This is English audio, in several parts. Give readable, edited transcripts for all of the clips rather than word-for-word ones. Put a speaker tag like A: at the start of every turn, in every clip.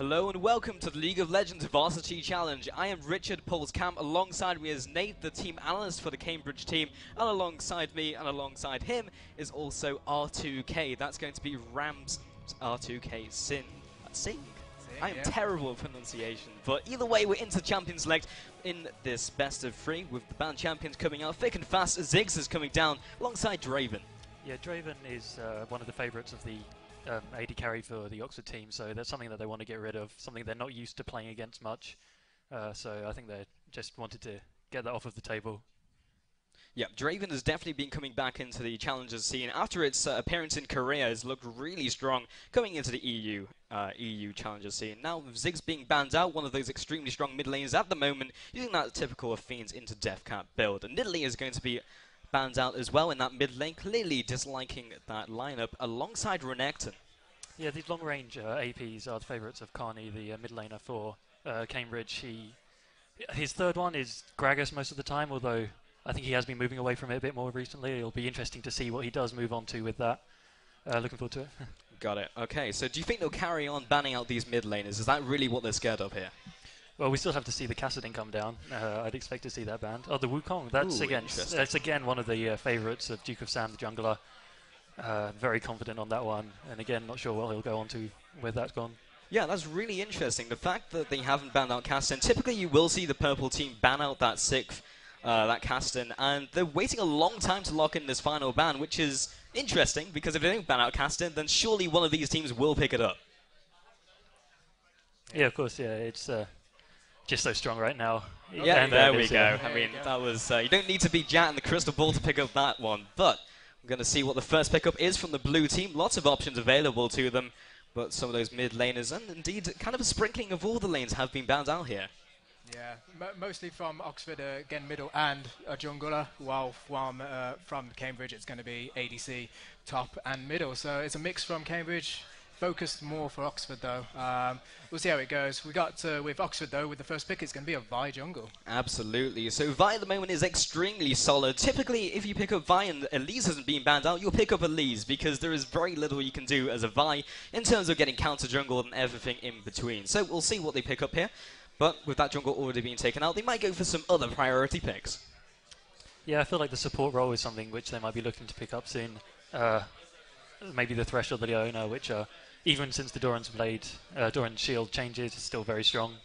A: Hello and welcome to the League of Legends Varsity Challenge. I am Richard Polskamp. Alongside me is Nate, the team analyst for the Cambridge team, and alongside me and alongside him is also R2K. That's going to be Rams R2K Singh. I am terrible at pronunciation, but either way, we're into Champion Select in this best of 3 with the band champions coming out thick and fast. Ziggs is coming down alongside Draven.
B: Yeah, Draven is one of the favourites of the AD carry for the Oxford team, so that's something that they want to get rid of, something they're not used to playing against much. So I think they just wanted to get that off of the table.
A: Yeah, Draven has definitely been coming back into the Challengers scene after its appearance in Korea. Has looked really strong coming into the EU Challengers scene. Now with Ziggs being banned out, one of those extremely strong mid lanes at the moment, using that typical of Fiends into Deathcat build. And Nidalee is going to be banned out as well in that mid lane, clearly disliking that lineup alongside Renekton.
B: Yeah, these long range APs are the favourites of Carney, the mid laner for Cambridge. His third one is Gragas most of the time, although I think he has been moving away from it a bit more recently. It'll be interesting to see what he does move on to with that. Looking forward to it.
A: Got it. Okay, so do you think they'll carry on banning out these mid laners? Is that really what they're scared of here?
B: Well, we still have to see the Kassadin come down. I'd expect to see that banned. Oh, the Wukong. That's again one of the favourites of Duke of Sam, the jungler. Very confident on that one, and again, not sure what he'll go on to with that gone.
A: Yeah, that's really interesting. The fact that they haven't banned out Kassadin. Typically, you will see the purple team ban out that sixth. That Kassadin, and they're waiting a long time to lock in this final ban, which is interesting, because if they don't ban out Kassadin, then surely one of these teams will pick it up.
B: Yeah, of course, yeah, it's just so strong right now.
A: Yeah, and there we go. I mean, that was, you don't need to be Jat and the crystal ball to pick up that one, but we're going to see what the first pickup is from the blue team. Lots of options available to them, but some of those mid laners, and indeed kind of a sprinkling of all the lanes, have been banned out here.
C: Yeah, mostly from Oxford, again, middle and jungler, while from Cambridge it's going to be ADC, top and middle. So it's a mix from Cambridge, focused more for Oxford though. We'll see how it goes. We got with Oxford though, with the first pick, it's going to be a Vi jungle.
A: Absolutely. So Vi at the moment is extremely solid. Typically, if you pick up Vi and Elise hasn't been banned out, you'll pick up Elise, because there is very little you can do as a Vi in terms of getting counter jungle and everything in between. So we'll see what they pick up here. But with that jungle already being taken out, they might go for some other priority picks.
B: Yeah, I feel like the support role is something which they might be looking to pick up soon. Maybe the Thresh or the Leona, which are, even since the Doran's Blade, Doran's Shield changes, is still very strong.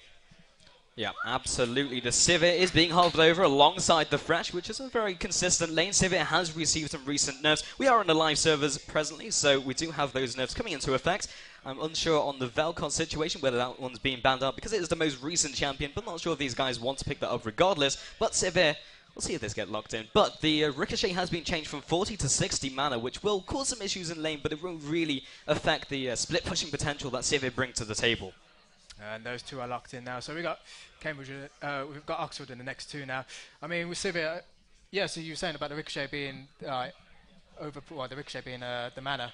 A: Yeah, absolutely. The Sivir is being hovered over alongside the Thresh, which is a very consistent lane. Sivir has received some recent nerfs. We are on the live servers presently, so we do have those nerfs coming into effect. I'm unsure on the Velcon situation, whether that one's being banned out, because it is the most recent champion, but not sure if these guys want to pick that up regardless. But Sivir, we'll see if this gets locked in. But the Ricochet has been changed from 40 to 60 mana, which will cause some issues in lane, but it won't really affect the split pushing potential that Sivir brings to the table.
C: And those two are locked in now. So we got Cambridge, we've got Oxford in the next two now. I mean, with Sivir, yeah, so you were saying about the Ricochet being the Ricochet being the mana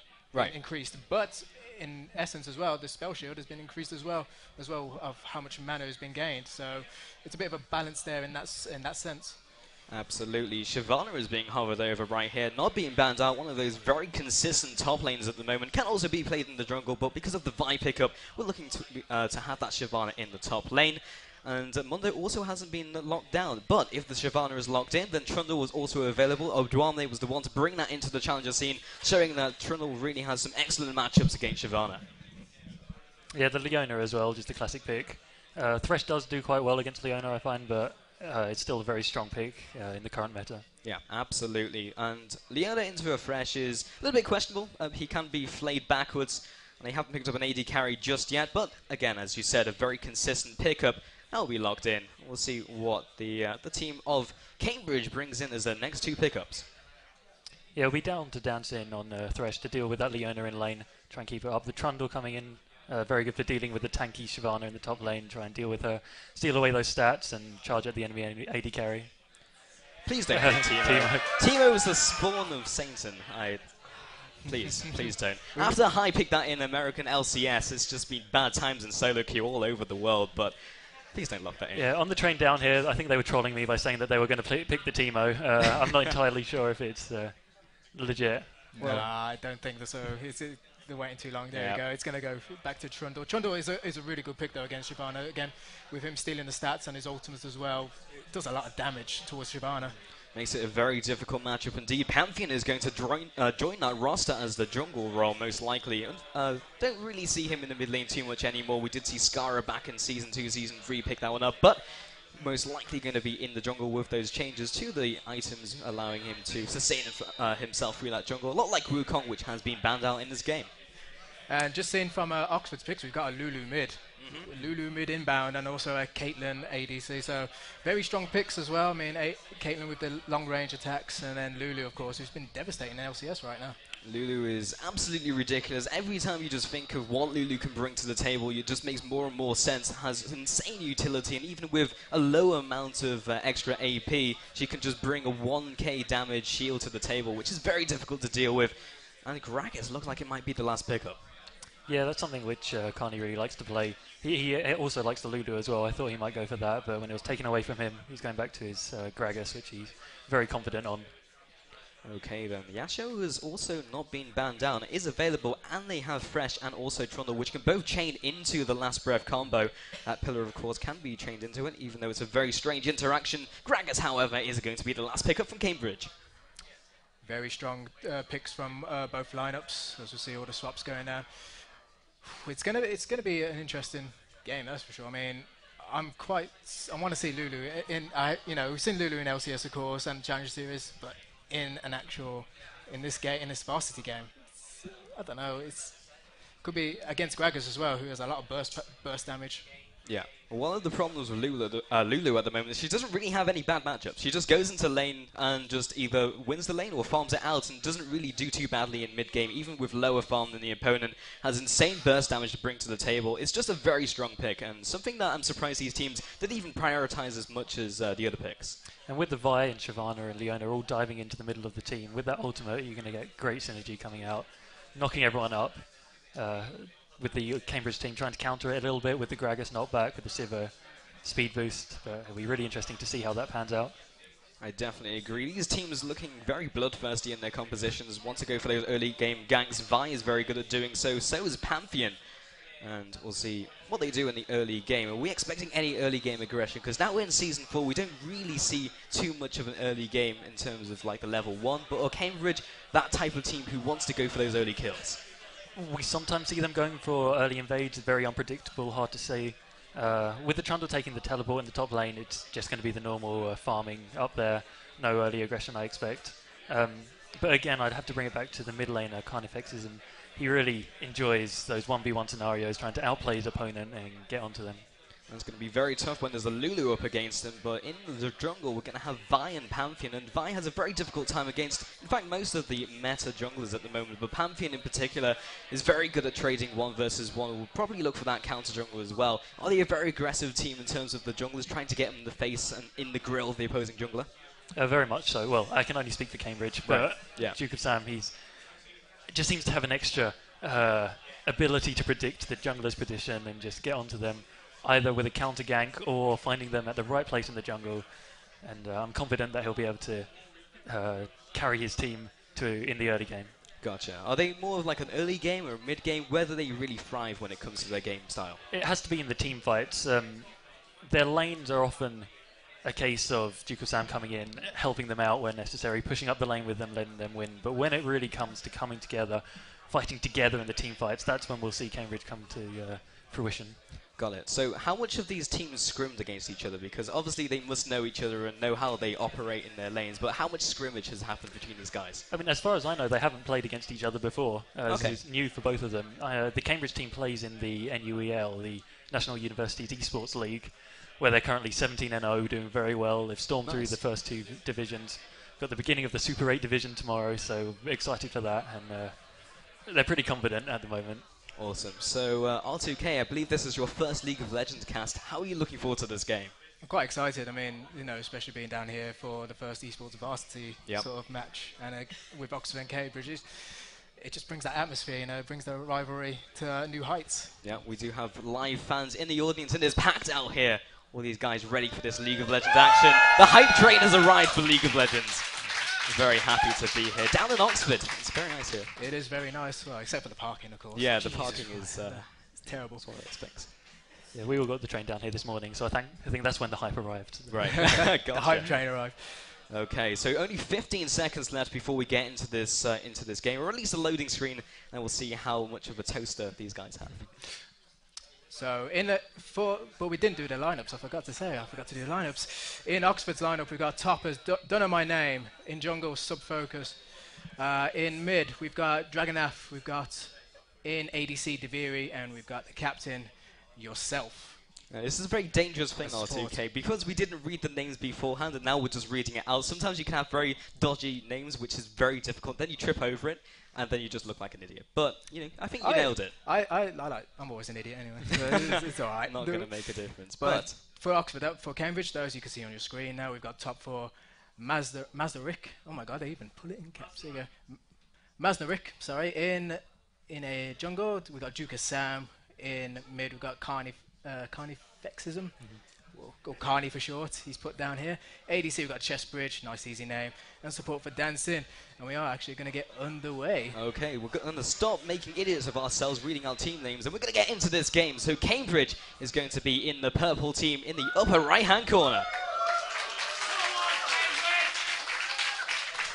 C: increased, but in essence as well, the spell shield has been increased as well of how much mana has been gained. So it's a bit of a balance there in that sense.
A: Absolutely. Shyvana is being hovered over right here, not being banned out. One of those very consistent top lanes at the moment. Can also be played in the jungle, but because of the Vi pickup, we're looking to have that Shyvana in the top lane. And Mundo also hasn't been locked down, but if the Shyvana is locked in, then Trundle was also available. Odwamne was the one to bring that into the challenger scene, showing that Trundle really has some excellent matchups against Shyvana.
B: Yeah, the Leona as well, just a classic pick. Thresh does do quite well against Leona, I find, but it's still a very strong pick in the current meta.
A: Yeah, absolutely. And Leona into a Thresh is a little bit questionable. He can be flayed backwards, and they haven't picked up an AD carry just yet. But again, as you said, a very consistent pickup. That'll be locked in. We'll see what the team of Cambridge brings in as their next two pickups.
B: Yeah, we'll be down to dance in on Thresh to deal with that Leona in lane, try and keep it up. The Trundle coming in, very good for dealing with the tanky Shyvana in the top lane, try and deal with her, steal away those stats and charge at the enemy AD carry.
A: Please don't hit Teemo. Teemo is the spawn of Satan. Please don't. After I picked that in American LCS, it's just been bad times in solo queue all over the world, but please don't lock that in.
B: Yeah, on the train down here, I think they were trolling me by saying that they were going to pick the Teemo. I'm not entirely sure if it's legit.
C: Well, I don't think so. they're waiting too long. There you go. It's going to go back to Trundle. Trundle is a really good pick, though, against Shyvana. Again, with him stealing the stats and his ultimates as well, it does a lot of damage towards Shyvana.
A: Makes it a very difficult matchup indeed. Pantheon is going to join that roster as the jungle role, most likely. Don't really see him in the mid lane too much anymore. We did see Skara back in Season 2, Season 3 pick that one up, but most likely going to be in the jungle with those changes to the items, allowing him to sustain himself through that jungle. A lot like Wukong, which has been banned out in this game.
C: And just seeing from Oxford's picks, we've got a Lulu mid. Lulu mid inbound and also a Caitlyn ADC. So very strong picks as well. I mean, Caitlyn with the long range attacks, and then Lulu, of course, who's been devastating in LCS right now.
A: Lulu is absolutely ridiculous. Every time you just think of what Lulu can bring to the table, it just makes more and more sense. Has insane utility, and even with a low amount of extra AP, she can just bring a 1k damage shield to the table, which is very difficult to deal with. And Gragas looks like it might be the last pickup.
B: Yeah, that's something which Carney really likes to play. He also likes the Lulu as well. I thought he might go for that, but when it was taken away from him, he's going back to his Gragas, which he's very confident on.
A: Okay then, Yasuo has also not been banned down. It is available, and they have Fresh and also Trundle, which can both chain into the Last Breath combo. That pillar, of course, can be chained into it, even though it's a very strange interaction. Gragas, however, is going to be the last pickup from Cambridge.
C: Very strong picks from both lineups, as we see all the swaps going now. It's gonna be an interesting game, that's for sure. I mean, I want to see Lulu we've seen Lulu in LCS, of course, and Challenger Series, but in this Varsity game, I don't know. Could be against Gragas as well, who has a lot of burst damage.
A: Yeah. One of the problems with Lulu at the moment is she doesn't really have any bad matchups. She just goes into lane and just either wins the lane or farms it out and doesn't really do too badly in mid-game, even with lower farm than the opponent. Has insane burst damage to bring to the table. It's just a very strong pick, and something that I'm surprised these teams didn't even prioritize as much as the other picks.
B: And with the Vi and Shyvana and Leona all diving into the middle of the team, with that ultimate, you're going to get great synergy coming out, knocking everyone up. With the Cambridge team trying to counter it a little bit with the Gragas knockback, with the Sivir speed boost. But it'll be really interesting to see how that pans out.
A: I definitely agree. These teams looking very bloodthirsty in their compositions, want to go for those early game ganks. Vi is very good at doing so is Pantheon. And we'll see what they do in the early game. Are we expecting any early game aggression? Because now we're in Season 4, we don't really see too much of an early game in terms of like the level 1. But Cambridge, that type of team who wants to go for those early kills.
B: We sometimes see them going for early invades, very unpredictable, hard to say. With the Trundle taking the teleport in the top lane, it's just going to be the normal farming up there. No early aggression, I expect. But again, I'd have to bring it back to the mid laner, Carnifexism. He really enjoys those 1v1 scenarios, trying to outplay his opponent and get onto them.
A: It's going to be very tough when there's a Lulu up against him, but in the jungle we're going to have Vi and Pantheon, and Vi has a very difficult time against, in fact, most of the meta junglers at the moment, but Pantheon in particular is very good at trading 1 versus 1. We'll probably look for that counter jungle as well. Are they a very aggressive team in terms of the junglers, trying to get them in the face and in the grill of the opposing jungler?
B: Very much so. Well, I can only speak for Cambridge, but
A: right. Yeah.
B: Duke of Sam, just seems to have an extra ability to predict the jungler's position and just get onto them, either with a counter gank or finding them at the right place in the jungle. And I'm confident that he'll be able to carry his team in the early game.
A: Gotcha. Are they more of like an early game or a mid game? Where do they really thrive when it comes to their game style?
B: It has to be in the team fights. Their lanes are often a case of Duke of Sam coming in, helping them out where necessary, pushing up the lane with them, letting them win. But when it really comes to coming together, fighting together in the team fights, that's when we'll see Cambridge come to fruition.
A: Got it. So how much of these teams scrimmed against each other? Because obviously they must know each other and know how they operate in their lanes, but how much scrimmage has happened between these guys?
B: I mean, as far as I know, they haven't played against each other before.
A: Okay.
B: This is new for both of them. The Cambridge team plays in the NUEL, the National Universities Esports League, where they're currently 17-0, doing very well. They've stormed through the first 2 divisions. Got the beginning of the Super 8 division tomorrow, so excited for that, and they're pretty confident at the moment.
A: Awesome. So, R2K, I believe this is your first League of Legends cast. How are you looking forward to this game?
C: I'm quite excited. I mean, especially being down here for the first esports varsity sort of match, and with Oxford and Cambridge, it just brings that atmosphere, brings the rivalry to new heights.
A: Yeah, we do have live fans in the audience, and it's packed out here. All these guys ready for this League of Legends action. The hype train has arrived for League of Legends. Very happy to be here. Down in Oxford. It's very nice here.
C: It is very nice. Well, except for the parking, of course.
A: Yeah, the
C: Jesus
A: parking
C: Christ,
A: is
C: it's terrible.
A: that's what I expect.
B: Yeah, we all got the train down here this morning, so I think that's when the hype arrived.
A: Right.
C: The hype train arrived.
A: Okay, so only 15 seconds left before we get into this game, or at least a loading screen, and we'll see how much of a toaster these guys have.
C: So but we didn't do the lineups. I forgot to do the lineups. In Oxford's lineup, we got top as Don't Know My Name. In jungle, Subfocus. In mid, we've got Dragonaf. We've got in ADC Deviri, and we've got the captain, yourself.
A: Now, this is a very dangerous thing,
C: That's
A: R2K, because we didn't read the names beforehand, and now we're just reading it out. Sometimes you can have very dodgy names, which is very difficult. Then you trip over it, and then you just look like an idiot. But I think you nailed it.
C: I'm always an idiot anyway. So it's all right.
A: Not going to make a difference.
C: But for Oxford, for Cambridge, those you can see on your screen now, we've got top 4, Mazdarick. Oh my God, they even put it in caps. There you go. Mazdarick, sorry. In a jungle, we've got Duke Sam. In mid, we've got Carnifexism. Or Carney for short, he's put down here. ADC, we've got Chessbridge, nice easy name, and support for Dancing. And we are actually going to get underway.
A: Okay, we're going to stop making idiots of ourselves reading our team names, and we're going to get into this game. So Cambridge is going to be in the purple team in the upper right-hand corner.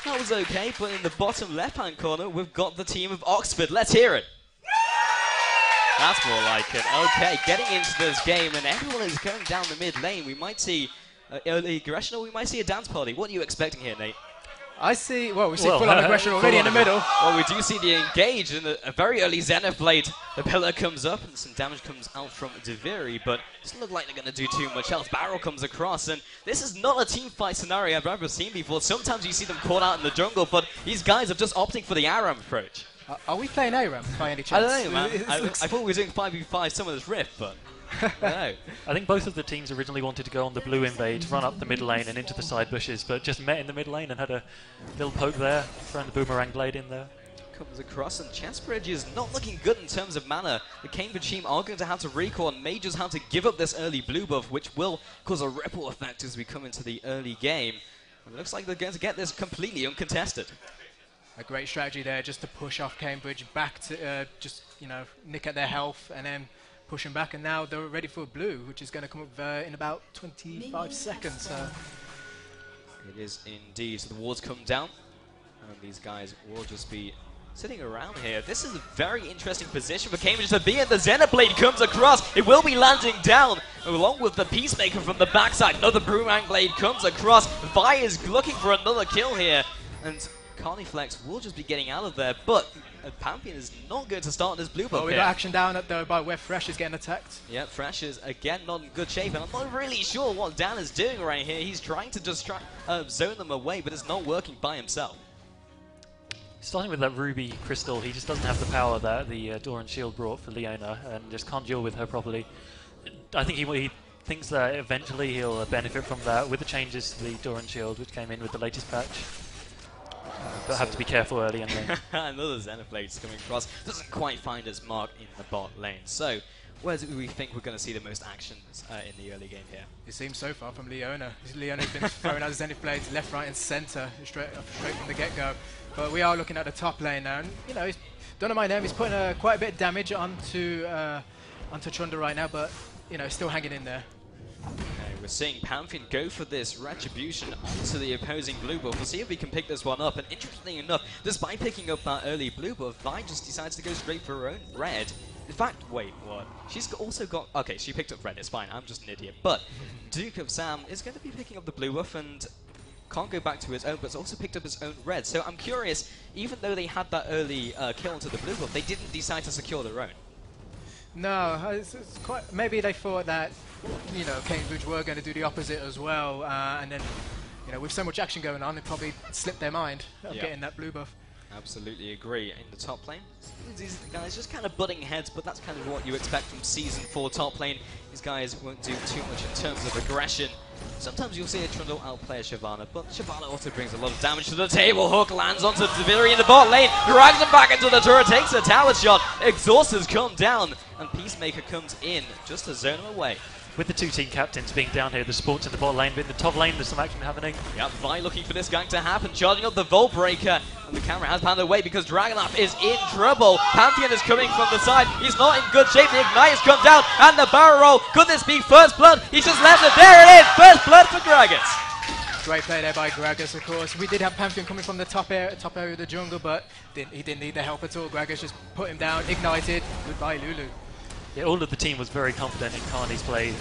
A: That was okay, but in the bottom left-hand corner, we've got the team of Oxford. Let's hear it. That's more like it. Okay, getting into this game, and everyone is going down the mid lane. We might see early aggression, or we might see a dance party. What are you expecting here, Nate?
C: We see full-on aggression already in the middle.
A: Well, we do see the engage, and a very early Zenith Blade. The pillar comes up, and some damage comes out from Deviri, but it doesn't look like they're going to do too much else. Barrel comes across, and this is not a team fight scenario I've ever seen before. Sometimes you see them caught out in the jungle, but these guys are just opting for the ARAM approach.
C: Are we playing ARAM by any chance?
A: I don't know, man. I thought we were doing 5v5 some of this rift, but I don't know.
B: I think both of the teams originally wanted to go on the blue invade, run up the mid lane and into the side bushes, but just met in the mid lane and had a little poke there, throwing the boomerang blade in there.
A: Comes across, and Chessbridge is not looking good in terms of mana. The Cambridge team are going to have to recall, and may just have to give up this early blue buff, which will cause a ripple effect as we come into the early game. And it looks like they're going to get this completely uncontested.
C: A great strategy there, just to push off Cambridge back to nick at their health and then push them back. And now they're ready for blue, which is going to come up in about 25 seconds.
A: It is indeed. So the wards come down, and these guys will just be sitting around here. This is a very interesting position for Cambridge to be in. The Xenoblade comes across. It will be landing down, along with the Peacemaker from the backside. Another Boomerang Blade comes across. Vi is looking for another kill here, and Carniflex will just be getting out of there, but Pantheon is not going to start on his blue buff.
C: We got action down at by where Fresh is getting attacked.
A: Yeah, Fresh is again not in good shape, and I'm not really sure what Dan is doing right here. He's trying to just zone them away, but it's not working by himself.
B: Starting with that Ruby Crystal, he just doesn't have the power that the Doran Shield brought for Leona, and just can't deal with her properly. I think he thinks that eventually he'll benefit from that with the changes to the Doran Shield, which came in with the latest patch. But have to be careful early in lane.
A: Another Xenoblade is coming across. Doesn't quite find its mark in the bot lane. So, where do we think we're going to see the most actions in the early game here?
C: It seems so far from Leona. Leona's been throwing out Zenith Blades left, right, and centre straight from the get-go. But we are looking at the top lane now, and Don't Know My Name. He's putting quite a bit of damage onto Trunda right now, but still hanging in there.
A: Okay, we're seeing Pantheon go for this Retribution onto the opposing blue buff. We'll see if we can pick this one up. And interestingly enough, despite picking up that early blue buff, Vi just decides to go straight for her own red. In fact, wait, what? She's also got... Okay, she picked up red, it's fine, I'm just an idiot. But Duke of Sam is going to be picking up the blue buff and can't go back to his own, but it's also picked up his own red. So I'm curious, even though they had that early kill onto the blue buff, they didn't decide to secure their own.
C: No, it's quite... Maybe they thought that, Cambridge were going to do the opposite as well, and then, with so much action going on, they probably slipped their mind of getting that blue buff.
A: Absolutely agree. In the top lane, these guys just kind of butting heads, but that's kind of what you expect from Season 4 top lane. These guys won't do too much in terms of aggression. Sometimes you'll see a Trundle outplay Shyvana, but Shyvana also brings a lot of damage to the table. Hook lands onto Deviri in the bot lane, drags him back into the turret, takes a tower shot. Exhaust has come down, and Peacemaker comes in just to zone him away.
B: with the two team captains being down here, the support's in the bot lane, but in the top lane there's some action happening.
A: Yep, Vi looking for this gang to happen, charging up the Volt Breaker, and the camera has panned away because Dragonlap is in trouble. Pantheon is coming from the side, he's not in good shape, the Ignite has come down, and the barrel roll, could this be first blood? He's just left it, there it is, first blood for Gragas.
C: Great play there by Gragas, of course. We did have Pantheon coming from the top area of the jungle, but he didn't need the help at all. Gragas just put him down, ignited, goodbye Lulu.
B: Yeah, all of the team was very confident in Carney's play.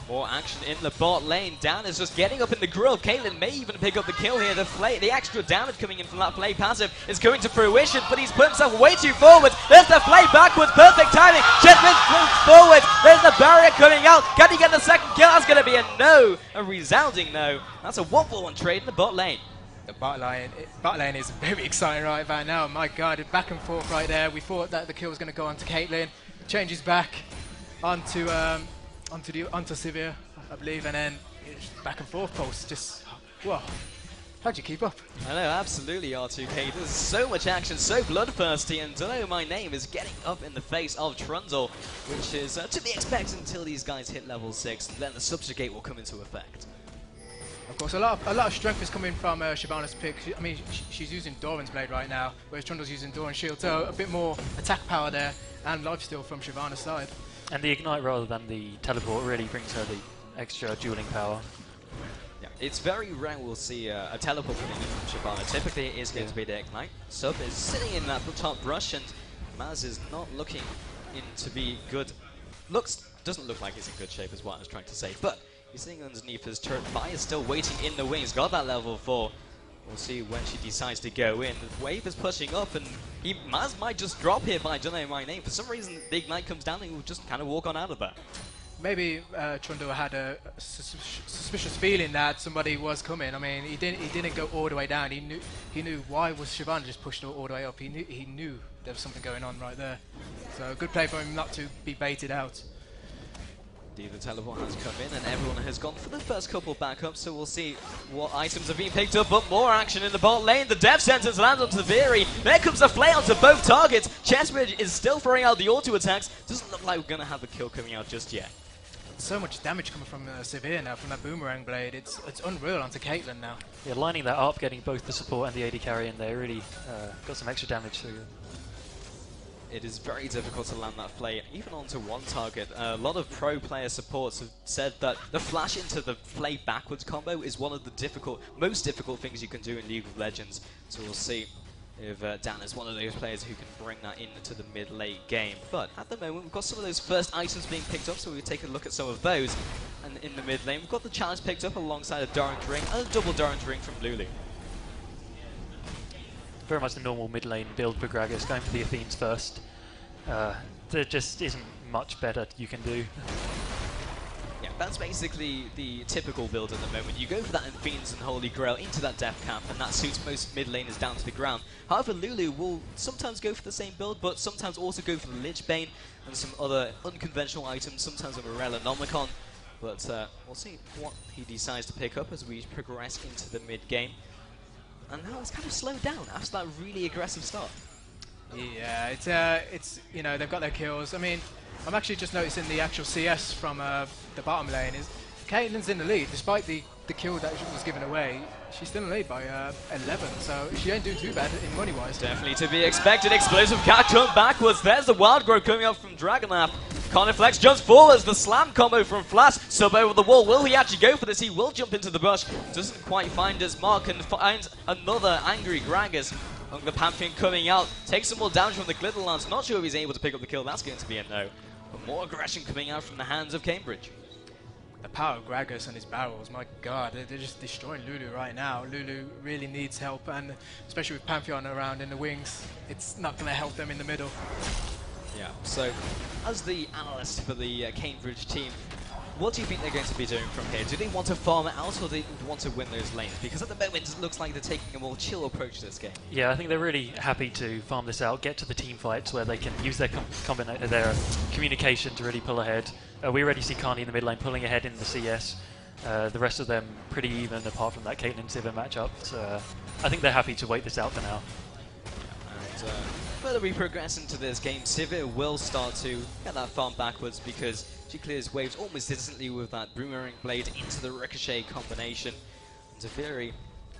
A: More action in the bot lane. Dan is just getting up in the grove. Caitlyn may even pick up the kill here. The extra damage coming in from that play passive is coming to fruition, but he's put himself way too forward. There's the play backwards. Perfect timing. Jetman moves forward. There's the barrier coming out. Can he get the second kill? That's going to be a no. A resounding no. That's a 1-for-1 trade in the bot lane.
C: The bot lane is very exciting right about now. My God, back and forth right there. We thought that the kill was going to go on to Caitlyn. Changes back onto Sivir, I believe, and then it's back and forth pulse. Just, whoa. How'd you keep up?
A: I know, absolutely, R2K. There's so much action, so bloodthirsty, and Dunno My Name is getting up in the face of Trundle, which is to be expected until these guys hit level 6. Then the Subjugate will come into effect.
C: Of course, a lot of strength is coming from Shyvana's pick. I mean, she's using Doran's Blade right now, whereas Trundle's using Doran's Shield, so a bit more attack power there, and lifesteal from Shyvana's side.
B: And the Ignite rather than the Teleport really brings her the extra dueling power.
A: Yeah, it's very rare we'll see a Teleport coming in from Shyvana. Typically it is going to be the Ignite. Sub is sitting in that top brush, and Maz is not looking in to be good. Doesn't look like he's in good shape is what I was trying to say, but he's sitting underneath his turret. Vi is still waiting in the wings, got that level 4. We'll see when she decides to go in. The wave is pushing up, and Maz might just drop here by Dunno My Name. For some reason, the Ignite comes down and he will just kind of walk on out of that.
C: Maybe Trundle had a suspicious feeling that somebody was coming. I mean, he didn't go all the way down. He knew why was Shyvana just pushed all the way up. He knew there was something going on right there. So good play for him not to be baited out.
A: The teleport has come in and everyone has gone for the first couple backups, so we'll see what items are being picked up, but more action in the bot lane. The death sentence lands onto Viri. There comes the flay onto both targets. Chessbridge is still throwing out the auto attacks. Doesn't look like we're going to have a kill coming out just yet.
C: So much damage coming from Sivir now, from that boomerang blade. It's unreal onto Caitlyn now.
B: Yeah, lining that up, getting both the support and the AD carry in there, really got some extra damage through.
A: It is very difficult to land that flay, even onto one target. A lot of pro player supports have said that the flash into the flay backwards combo is one of the most difficult things you can do in League of Legends. So we'll see if Dan is one of those players who can bring that into the mid-late game. But at the moment, we've got some of those first items being picked up, so we'll take a look at some of those. And in the mid lane, we've got the challenge picked up alongside a Doran's Ring and a double Doran's Ring from Lulu.
B: Very much the normal mid lane build for Gragas, going for the Athenes first. There just isn't much better you can do.
A: Yeah, that's basically the typical build at the moment. You go for that Athenes and Holy Grail into that Death Cap, and that suits most mid laners down to the ground. However, Lulu will sometimes go for the same build, but sometimes also go for the Lich Bane and some other unconventional items, sometimes a Morella Nomicon. But we'll see what he decides to pick up as we progress into the mid game. And now it's kind of slowed down after that really aggressive start.
C: Yeah, it's you know, they've got their kills. I mean, I'm actually just noticing the actual CS from the bottom lane is Caitlyn's in the lead despite the kill that was given away. She's still in the lead by 11, so she ain't doing too bad in money-wise.
A: Definitely to be expected. Explosive cat come backwards. There's the wild growth coming up from Dragonlap. Carniflex jumps forwards. The slam combo from Flash. Sub over the wall. Will he actually go for this? He will jump into the bush. Doesn't quite find his mark and finds another angry Gragas. The Pantheon coming out. Takes some more damage from the Glitter Lance. Not sure if he's able to pick up the kill. That's going to be a no. But more aggression coming out from the hands of Cambridge.
C: The power of Gragas and his barrels, my god, they're just destroying Lulu right now. Lulu really needs help, and especially with Pantheon around in the wings, it's not going to help them in the middle.
A: Yeah, so as the analyst for the Cambridge team, what do you think they're going to be doing from here? Do they want to farm it out, or do they want to win those lanes? Because at the moment it looks like they're taking a more chill approach to this game.
B: Yeah, I think they're really happy to farm this out, get to the team fights where they can use their their communication to really pull ahead. We already see Carney in the mid lane pulling ahead in the CS. The rest of them pretty even apart from that Caitlyn-Sivir matchup. So I think they're happy to wait this out for now.
A: And further we progress into this game, Sivir will start to get that farm backwards because She clears waves almost instantly with that Boomerang Blade into the Ricochet combination. And Zafiri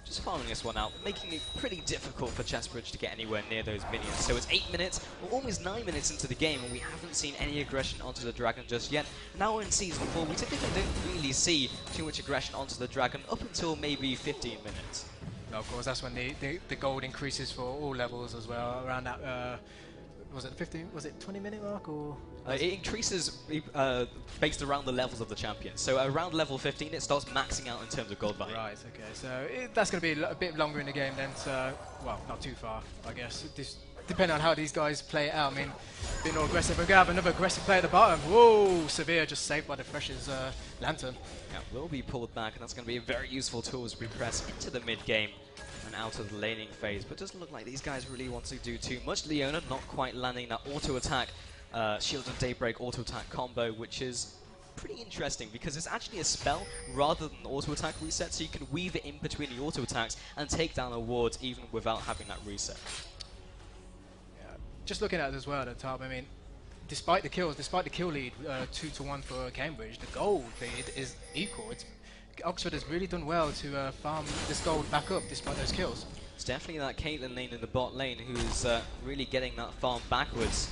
A: just farming this one out, making it pretty difficult for Chessbridge to get anywhere near those minions. So it's 8 minutes, or almost 9 minutes into the game, and we haven't seen any aggression onto the Dragon just yet. Now we're in Season 4, we typically don't really see too much aggression onto the Dragon up until maybe 15 minutes.
C: Of course, that's when the gold increases for all levels as well, around that, was it 15, was it 20 minute mark, or?
A: It increases based around the levels of the champion. So around level 15, it starts maxing out in terms of gold value.
C: Right, okay, so that's going to be a bit longer in the game then, so, well, not too far, I guess. Depending on how these guys play it out, I mean, being all aggressive. We're going to have another aggressive player at the bottom. Whoa, Severe just saved by the Fresh's Lantern.
A: Yeah, will be pulled back, and that's going to be a very useful tool as we press into the mid-game and out of the laning phase. But it doesn't look like these guys really want to do too much. Leona not quite landing that auto-attack, Shield and Daybreak auto-attack combo, which is pretty interesting because it's actually a spell rather than auto-attack reset, so you can weave it in between the auto-attacks and take down a ward even without having that reset.
C: Just looking at it as well at the top, I mean, despite the kills, despite the kill lead, 2-1 for Cambridge, the gold lead is equal. Oxford has really done well to farm this gold back up despite those kills.
A: It's definitely that Caitlyn lane in the bot lane who's really getting that farm backwards.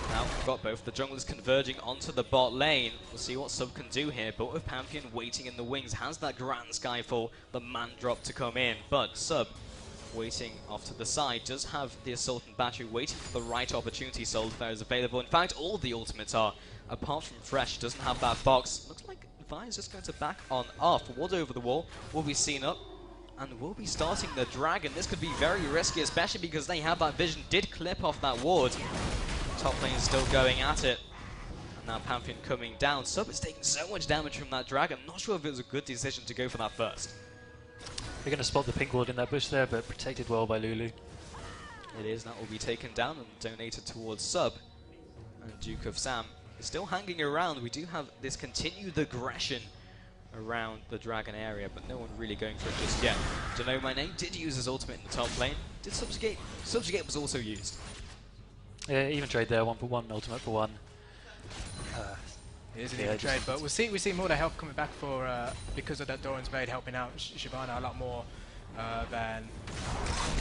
A: Now we've got both the junglers converging onto the bot lane. We'll see what Sub can do here, but with Pantheon waiting in the wings, has that grand Skyfall, the man drop to come in, but Sub waiting off to the side, does have the Assault and Battery waiting for the right opportunity. Soulfire is available. In fact, all the ultimates are, apart from Fresh, doesn't have that box. Looks like Vi is just going to back on off. Ward over the wall will be seen up, and will be starting the Dragon. This could be very risky, especially because they have that vision, did clip off that ward. Top lane is still going at it. And now Pantheon coming down. Sub is taking so much damage from that Dragon. I'm not sure if it was a good decision to go for that first.
B: They're going to spot the pink ward in that bush there, but protected well by Lulu.
A: It is, that will be taken down and donated towards Sub. And Duke of Sam is still hanging around. We do have this continued aggression around the Dragon area, but no one really going for it just yet. Don't know my name, did use his ultimate in the top lane. Did Subjugate? Subjugate was also used.
B: Yeah, even trade there, 1 for 1, ultimate for 1.
C: It is an even trade, but we see more of the help coming back for because of that Doran's Blade helping out Shyvana a lot more than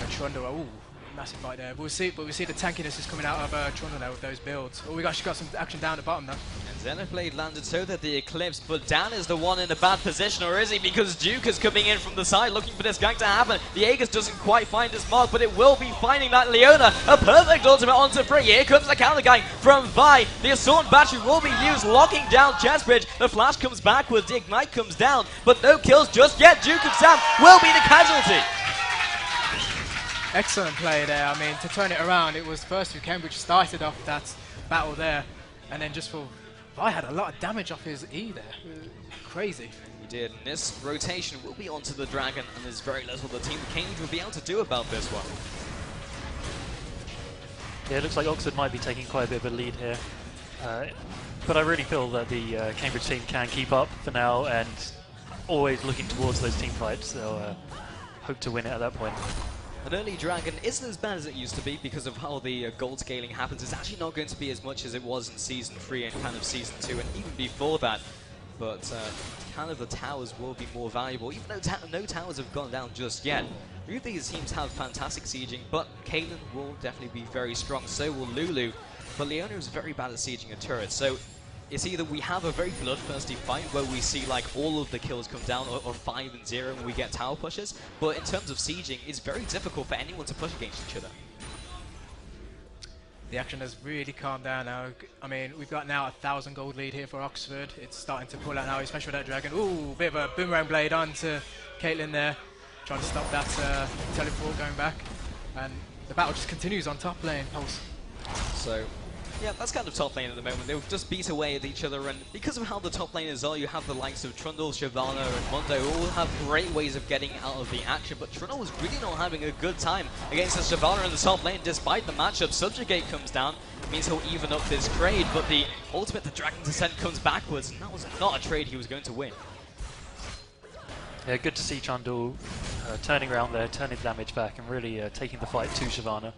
C: Trundle. Ooh, massive fight there. But we see the tankiness is coming out of Trundle now with those builds. Oh, we actually got some action down at the bottom though. And
A: Xenoblade landed so that the Eclipse, but Dan is the one in a bad position, or is he? Because Duke is coming in from the side looking for this gank to happen. The Aegis doesn't quite find his mark, but it will be finding that Leona. A perfect ultimate onto Free. Here comes the counter gank from Vi. The Assault Battery will be used, locking down Chessbridge. The flash comes backwards, the Ignite comes down, but no kills just yet. Duke of Sam will be the casualty.
C: Excellent play there. I mean, to turn it around, it was first who Cambridge started off that battle there, and then just for Vi had a lot of damage off his E there. Crazy.
A: He did. And this rotation will be onto the Dragon, and there's very little the team Cambridge will be able to do about this one.
B: Yeah, it looks like Oxford might be taking quite a bit of a lead here. But I really feel that the Cambridge team can keep up for now, and always looking towards those team fights. They'll hope to win it at that point.
A: An early Dragon isn't as bad as it used to be because of how the gold scaling happens. It's actually not going to be as much as it was in Season 3 and kind of Season 2 and even before that. But kind of the towers will be more valuable, even though no towers have gone down just yet. Both of these teams have fantastic sieging, but Caitlyn will definitely be very strong, so will Lulu. But Leona is very bad at sieging a turret, so it's either we have a very bloodthirsty fight where we see like all of the kills come down, or 5 and 0 and we get tower pushes, but in terms of sieging, it's very difficult for anyone to push against each other.
C: The action has really calmed down now. I mean, we've got now 1,000 gold lead here for Oxford. It's starting to pull out now, especially with that Dragon. Ooh, bit of a Boomerang Blade onto Caitlyn there, trying to stop that teleport going back. And the battle just continues on top lane, Pulse.
A: So, yeah, that's kind of top lane at the moment. They'll just beat away at each other, and because of how the top laners are, you have the likes of Trundle, Shyvana, and Mondo who all have great ways of getting out of the action, but Trundle was really not having a good time against the Shyvana in the top lane, despite the matchup. Subjugate comes down, means he'll even up this trade, but the ultimate, the Dragon Descent, comes backwards, and that was not a trade he was going to win.
B: Yeah, good to see Trundle turning around there, turning the damage back, and really taking the fight to Shyvana.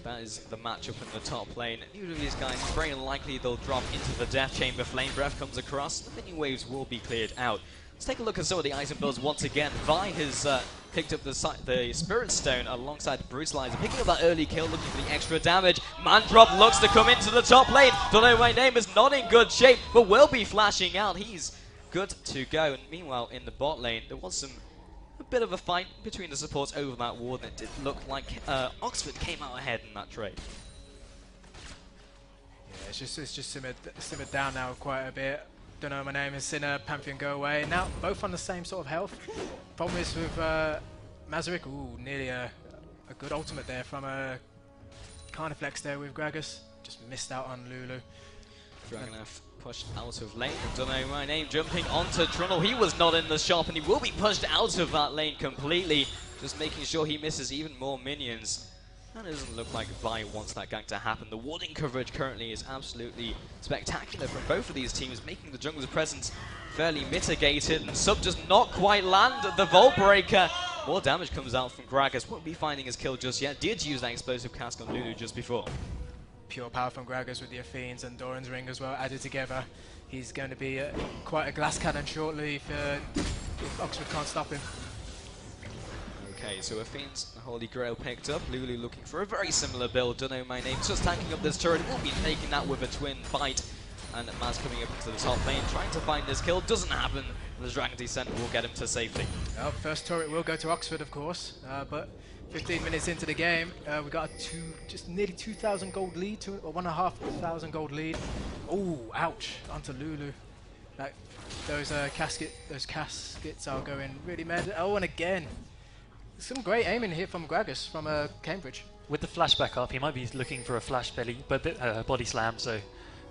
A: That is the matchup in the top lane. Neither of these guys, very unlikely they'll drop into the Death Chamber. Flame Breath comes across. The minion waves will be cleared out. Let's take a look at some of the item builds once again. Vi has picked up the Spirit Stone alongside Brutalizer, picking up that early kill, looking for the extra damage. Mandrop looks to come into the top lane. Don't know my name is not in good shape, but will be flashing out. He's good to go. And meanwhile, in the bot lane, there was a bit of a fight between the supports over that ward, and it did look like Oxford came out ahead in that trade.
C: Yeah, it's just simmered down now quite a bit. Don't know my name is Sinner, Pantheon go away. Now both on the same sort of health. Problem is with Masaryk, nearly a good ultimate there from Carniflex there with Gragas. Just missed out on Lulu.
A: Dragunov pushed out of lane. Don't know my name, jumping onto Trundle. He was not in the shop, and he will be pushed out of that lane completely. Just making sure he misses even more minions. And it doesn't look like Vi wants that gank to happen. The warding coverage currently is absolutely spectacular from both of these teams, making the jungler's presence fairly mitigated. And Sub does not quite land the Vault Breaker. More damage comes out from Gragas. Won't be finding his kill just yet. Did use that explosive cast on Lulu just before.
C: Pure power from Gragas with the Athenes and Doran's Ring as well added together. He's going to be quite a glass cannon shortly if Oxford can't stop him.
A: Okay, so Athene's Holy Grail picked up. Lulu looking for a very similar build. Don't know my name. Just tanking up this turret. Will be taking that with a twin fight. And Maz coming up into the top lane, trying to find this kill. Doesn't happen. The Dragon Descent will get him to safety. Well,
C: first turret will go to Oxford, of course. But 15 minutes into the game, we got just nearly 2,000 gold lead, or 1,500 gold lead. Oh, ouch! Onto Lulu. Like those caskets are going really mad. Oh, and again. Some great aiming here from Gragas from Cambridge.
B: With the flashback up, he might be looking for a flash body slam, so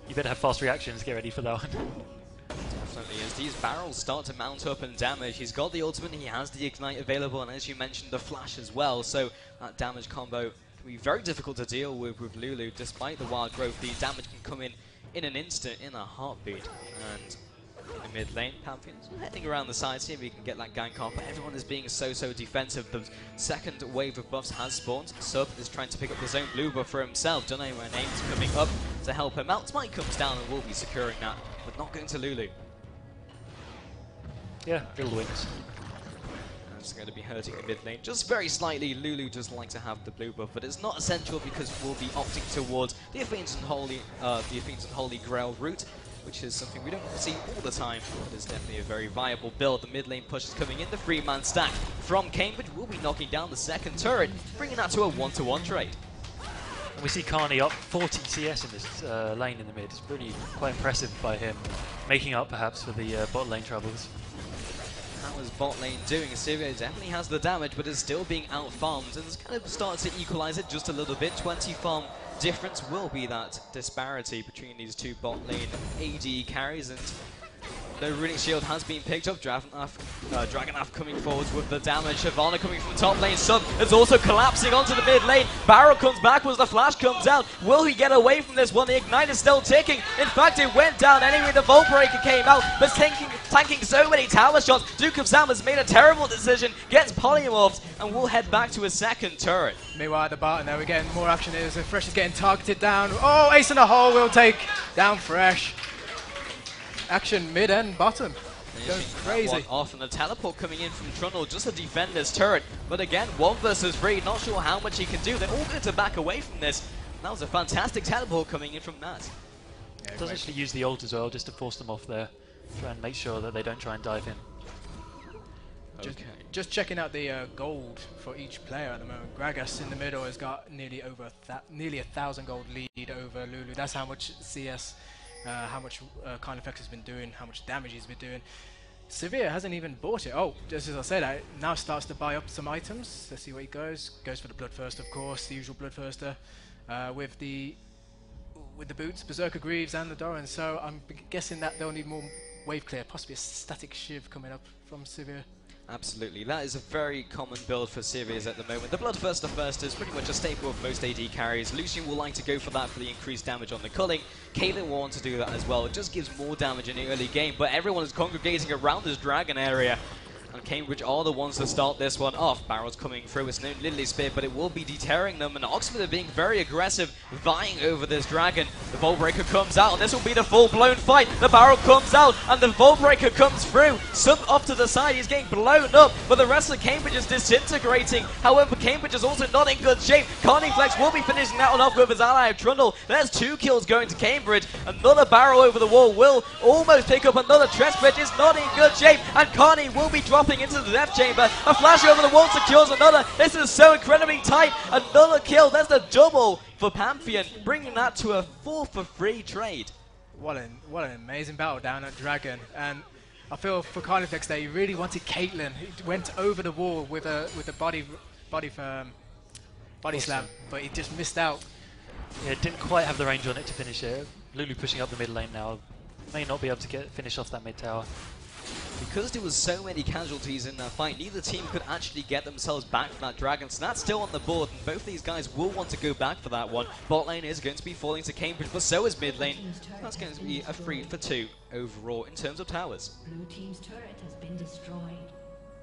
B: you better have fast reactions. Get ready for that one.
A: Definitely, as these barrels start to mount up and damage. He's got the ultimate, he has the ignite available, and as you mentioned, the flash as well. So that damage combo can be very difficult to deal with Lulu. Despite the wild growth, the damage can come in an instant, in a heartbeat. And in the mid lane, Pantheon's heading around the side, see if he can get that gank off, but everyone is being so defensive. The second wave of buffs has spawned. Sub is trying to pick up his own blue buff for himself. Don't know where name's coming up to help him out. Smite comes down and will be securing that, but not going to Lulu.
B: Yeah, Bill wins.
A: That's going to be hurting the mid lane just very slightly. Lulu does like to have the blue buff, but it's not essential because we'll be opting towards the Athenes and Holy Grail route, which is something we don't see all the time, but it's definitely a very viable build. The mid lane push is coming in. The 3-man stack from Cambridge will be knocking down the second turret, bringing that to a 1-to-1 trade.
B: And we see Carney up 40 CS in this lane in the mid. It's really quite impressive by him, making up perhaps for the bot lane troubles.
A: How is bot lane doing? Sivir definitely has the damage, but is still being out-farmed, and it's kind of started to equalize it just a little bit. 20 farm difference will be that disparity between these two bot lane AD carries, and no Runic Shield has been picked up. Dragunov coming forwards with the damage. Shyvana coming from top lane. Sub is also collapsing onto the mid lane. Barrow comes back as the flash comes out. Will he get away from this one? The Ignite is still ticking. In fact, it went down anyway. The Vault Breaker came out, but tanking so many tower shots. Duke of Sam has made a terrible decision, gets polymorphed, and will head back to his second turret.
C: Meanwhile, at the bottom there, we're getting more action here. So Fresh is getting targeted down. Oh, Ace in the hole will take down Fresh. Action mid and bottom. Going crazy.
A: Off, and the teleport coming in from Trundle just to defend this turret. But again, 1 versus 3, not sure how much he can do. They're all going to back away from this. That was a fantastic teleport coming in from Nat.
B: Yeah, does actually use the ult as well, just to force them off there. Try and make sure that they don't try and dive in.
C: Just checking out the gold for each player at the moment. Gragas in the middle has got nearly 1,000 gold lead over Lulu. That's how much CS, how much Carniflex has been doing, how much damage he's been doing. Sivir hasn't even bought it. Oh, just as I said, now starts to buy up some items. Let's see where he goes. Goes for the Bloodthirst, of course, the usual Bloodthirster, with the boots, Berserker Greaves, and the Doran. So I'm guessing that they'll need more wave clear, possibly a static Shiv coming up from Sivir.
A: Absolutely, that is a very common build for Sirius at the moment. The Bloodthirster first is pretty much a staple of most AD carries. Lucian will like to go for that for the increased damage on the culling. Caitlyn will want to do that as well. It just gives more damage in the early game, but everyone is congregating around this dragon area. And Cambridge are the ones to start this one off. Barrel's coming through. It's no Lily Spear, but it will be deterring them. And Oxford are being very aggressive, vying over this dragon. The Vault Breaker comes out, and this will be the full-blown fight. The Barrel comes out, and the Vault Breaker comes through. Sub off to the side. He's getting blown up, but the rest of Cambridge is disintegrating. However, Cambridge is also not in good shape. Carniflex will be finishing that one off with his ally of Trundle. There's 2 kills going to Cambridge. Another Barrel over the wall will almost pick up another. Trespridge is not in good shape, and Carney will be dropping into the death chamber. A flash over the wall secures another. This is so incredibly tight. Another kill. There's the double for Pantheon, bringing that to a 4-for-3 trade.
C: What an amazing battle down at Dragon. And I feel for Carniflex there, he really wanted Caitlyn. He went over the wall with a body slam, but he just missed out.
B: Yeah, didn't quite have the range on it to finish it. Lulu pushing up the mid lane now. May not be able to finish off that mid tower.
A: Because there was so many casualties in that fight, neither team could actually get themselves back from that dragon. So that's still on the board, and both these guys will want to go back for that one. Bot lane is going to be falling to Cambridge, but so is mid lane. That's going to be a 3-for-2 overall in terms of towers.
D: Blue team's turret has been destroyed.